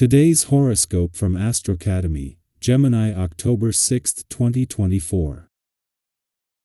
Today's horoscope from AstroCademy, Gemini October 6, 2024.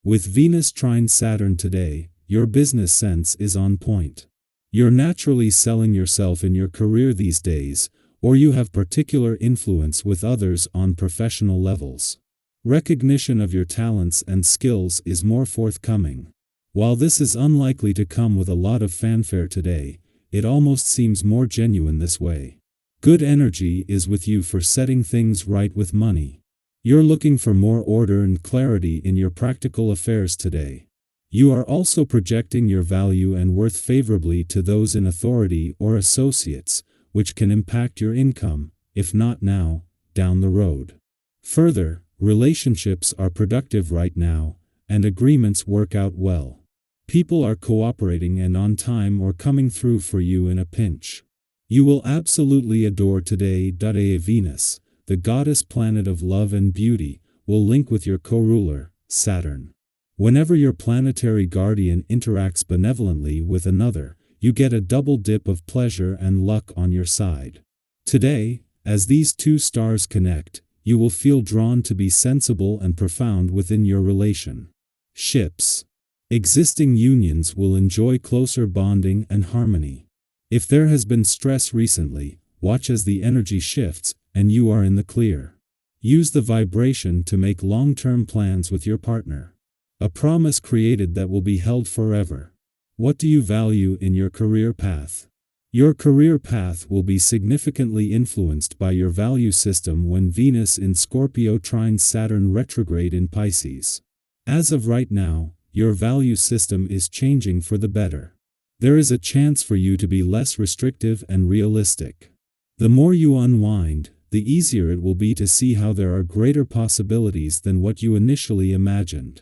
With Venus trine Saturn today, your business sense is on point. You're naturally selling yourself in your career these days, or you have particular influence with others on professional levels. Recognition of your talents and skills is more forthcoming. While this is unlikely to come with a lot of fanfare today, it almost seems more genuine this way. Good energy is with you for setting things right with money. You're looking for more order and clarity in your practical affairs today. You are also projecting your value and worth favorably to those in authority or associates, which can impact your income, if not now, down the road. Further, relationships are productive right now, and agreements work out well. People are cooperating and on time or coming through for you in a pinch. You will absolutely adore today. Venus, the goddess planet of love and beauty, will link with your co-ruler, Saturn. Whenever your planetary guardian interacts benevolently with another, you get a double dip of pleasure and luck on your side. Today, as these two stars connect, you will feel drawn to be sensible and profound within your relation. Ships. Existing unions will enjoy closer bonding and harmony. If there has been stress recently, watch as the energy shifts, and you are in the clear. Use the vibration to make long-term plans with your partner. A promise created that will be held forever. What do you value in your career path? Your career path will be significantly influenced by your value system when Venus in Scorpio trines Saturn retrograde in Pisces. As of right now, your value system is changing for the better. There is a chance for you to be less restrictive and realistic. The more you unwind, the easier it will be to see how there are greater possibilities than what you initially imagined.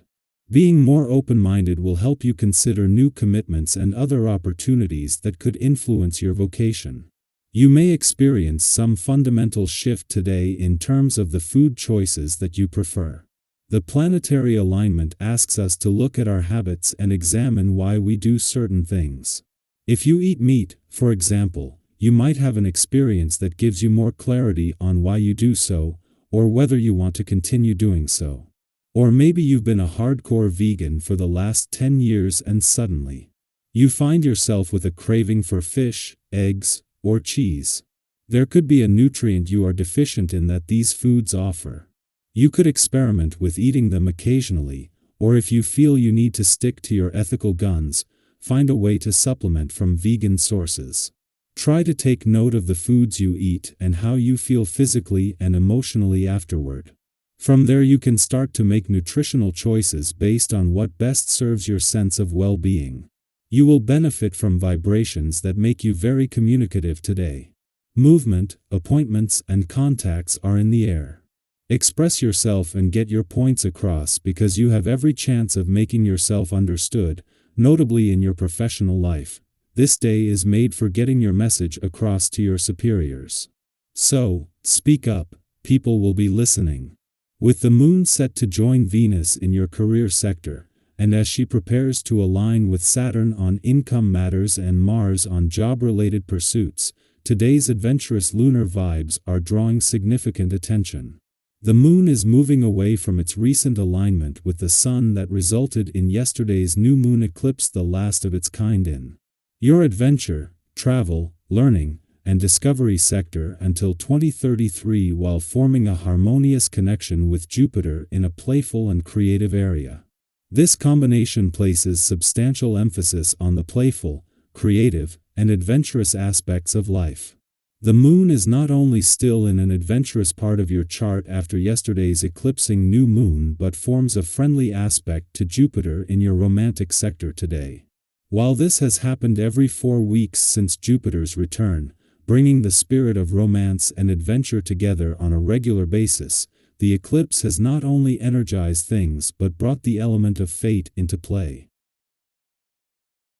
Being more open-minded will help you consider new commitments and other opportunities that could influence your vocation. You may experience some fundamental shift today in terms of the food choices that you prefer. The planetary alignment asks us to look at our habits and examine why we do certain things. If you eat meat, for example, you might have an experience that gives you more clarity on why you do so, or whether you want to continue doing so. Or maybe you've been a hardcore vegan for the last 10 years and suddenly you find yourself with a craving for fish, eggs, or cheese. There could be a nutrient you are deficient in that these foods offer. You could experiment with eating them occasionally, or if you feel you need to stick to your ethical guns, find a way to supplement from vegan sources. Try to take note of the foods you eat and how you feel physically and emotionally afterward. From there you can start to make nutritional choices based on what best serves your sense of well-being. You will benefit from vibrations that make you very communicative today. Movement, appointments, and contacts are in the air. Express yourself and get your points across because you have every chance of making yourself understood, notably in your professional life. This day is made for getting your message across to your superiors. So, speak up, people will be listening. With the moon set to join Venus in your career sector, and as she prepares to align with Saturn on income matters and Mars on job-related pursuits, today's adventurous lunar vibes are drawing significant attention. The moon is moving away from its recent alignment with the sun that resulted in yesterday's new moon eclipse, the last of its kind in your adventure, travel, learning, and discovery sector until 2033, while forming a harmonious connection with Jupiter in a playful and creative area. This combination places substantial emphasis on the playful, creative, and adventurous aspects of life. The moon is not only still in an adventurous part of your chart after yesterday's eclipsing new moon, but forms a friendly aspect to Jupiter in your romantic sector today. While this has happened every 4 weeks since Jupiter's return, bringing the spirit of romance and adventure together on a regular basis, the eclipse has not only energized things but brought the element of fate into play.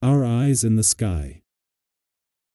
Our eyes in the sky.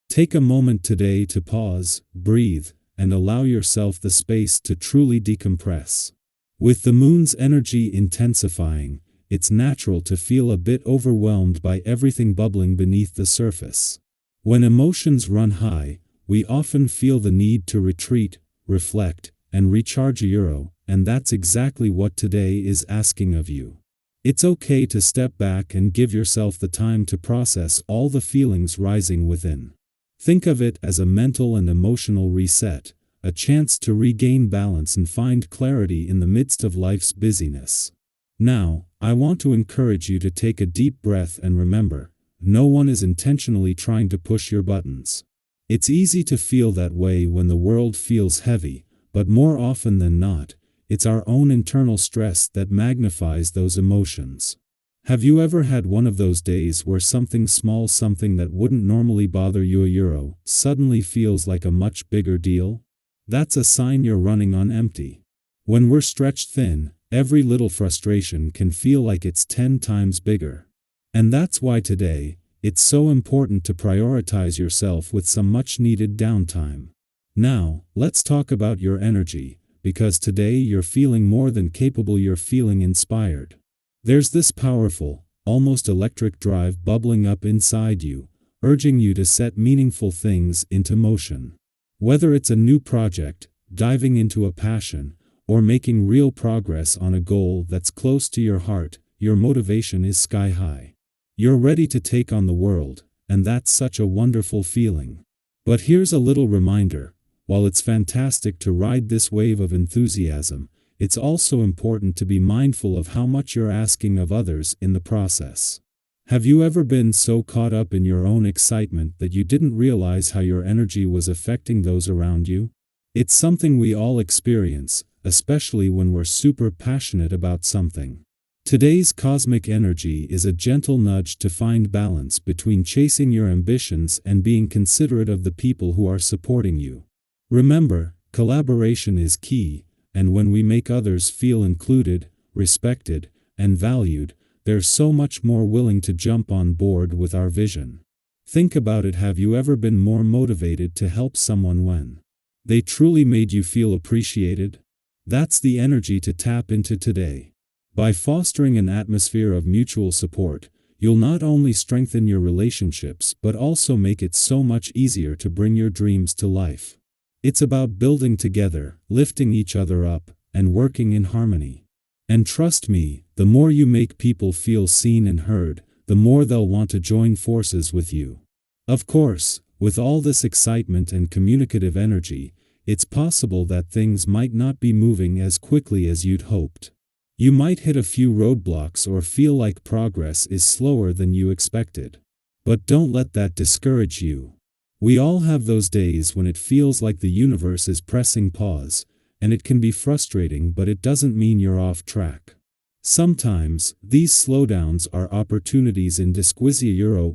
Take a moment today to pause, breathe, and allow yourself the space to truly decompress. With the moon's energy intensifying, it's natural to feel a bit overwhelmed by everything bubbling beneath the surface. When emotions run high, we often feel the need to retreat, reflect, and recharge and that's exactly what today is asking of you. It's okay to step back and give yourself the time to process all the feelings rising within. Think of it as a mental and emotional reset, a chance to regain balance and find clarity in the midst of life's busyness. Now, I want to encourage you to take a deep breath and remember, no one is intentionally trying to push your buttons. It's easy to feel that way when the world feels heavy, but more often than not, it's our own internal stress that magnifies those emotions. Have you ever had one of those days where something small, something that wouldn't normally bother you, suddenly feels like a much bigger deal? That's a sign you're running on empty. When we're stretched thin, every little frustration can feel like it's 10 times bigger. And that's why today, it's so important to prioritize yourself with some much-needed downtime. Now, let's talk about your energy, because today you're feeling more than capable, you're feeling inspired. There's this powerful, almost electric drive bubbling up inside you, urging you to set meaningful things into motion. Whether it's a new project, diving into a passion, or making real progress on a goal that's close to your heart, your motivation is sky high. You're ready to take on the world, and that's such a wonderful feeling. But here's a little reminder, while it's fantastic to ride this wave of enthusiasm, it's also important to be mindful of how much you're asking of others in the process. Have you ever been so caught up in your own excitement that you didn't realize how your energy was affecting those around you? It's something we all experience, especially when we're super passionate about something. Today's cosmic energy is a gentle nudge to find balance between chasing your ambitions and being considerate of the people who are supporting you. Remember, collaboration is key, and when we make others feel included, respected, and valued, they're so much more willing to jump on board with our vision. Think about it. Have you ever been more motivated to help someone when they truly made you feel appreciated? That's the energy to tap into today. By fostering an atmosphere of mutual support, you'll not only strengthen your relationships but also make it so much easier to bring your dreams to life. It's about building together, lifting each other up, and working in harmony. And trust me, the more you make people feel seen and heard, the more they'll want to join forces with you. Of course, with all this excitement and communicative energy, it's possible that things might not be moving as quickly as you'd hoped. You might hit a few roadblocks or feel like progress is slower than you expected. But don't let that discourage you. We all have those days when it feels like the universe is pressing pause, and it can be frustrating, but it doesn't mean you're off track. Sometimes, these slowdowns are opportunities in disguise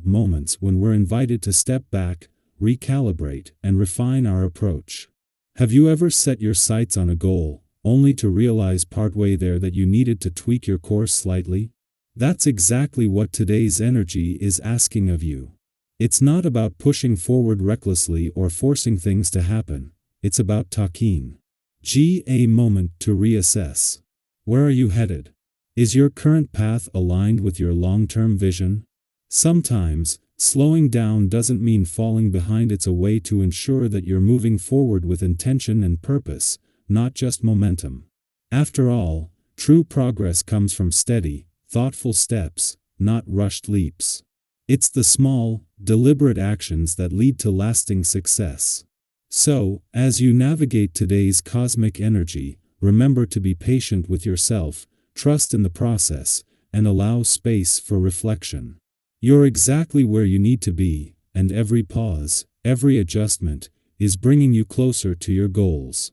moments when we're invited to step back, recalibrate, and refine our approach. Have you ever set your sights on a goal, only to realize partway there that you needed to tweak your course slightly? That's exactly what today's energy is asking of you. It's not about pushing forward recklessly or forcing things to happen. It's about taking a moment to reassess. Where are you headed? Is your current path aligned with your long-term vision? Sometimes, slowing down doesn't mean falling behind. It's a way to ensure that you're moving forward with intention and purpose, not just momentum. After all, true progress comes from steady, thoughtful steps, not rushed leaps. It's the small, deliberate actions that lead to lasting success. So, as you navigate today's cosmic energy, remember to be patient with yourself, trust in the process, and allow space for reflection. You're exactly where you need to be, and every pause, every adjustment, is bringing you closer to your goals.